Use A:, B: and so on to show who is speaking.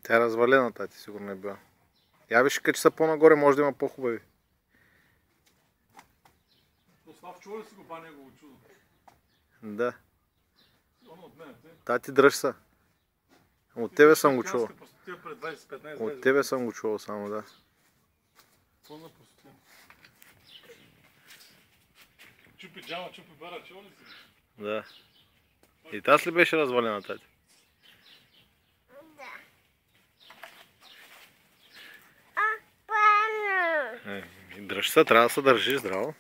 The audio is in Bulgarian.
A: Тя е развалена, тати, сигурно е била. Я виж, че са по-нагоре, може да има по-хубави.
B: Слав, чува ли си го ба негово чудо?
A: Да.
B: От мен, те?
A: Тати, дръж са. От тебе съм го чувал.
B: Пред 20-15
A: От тебе съм го чувал само, да.
B: Пълна простотия. Чупи джама, чупи бара, чува ли си?
A: Да. И тази ли беше развалена, тати?
C: Да.
A: Дръж се, трябва да се държиш здраво.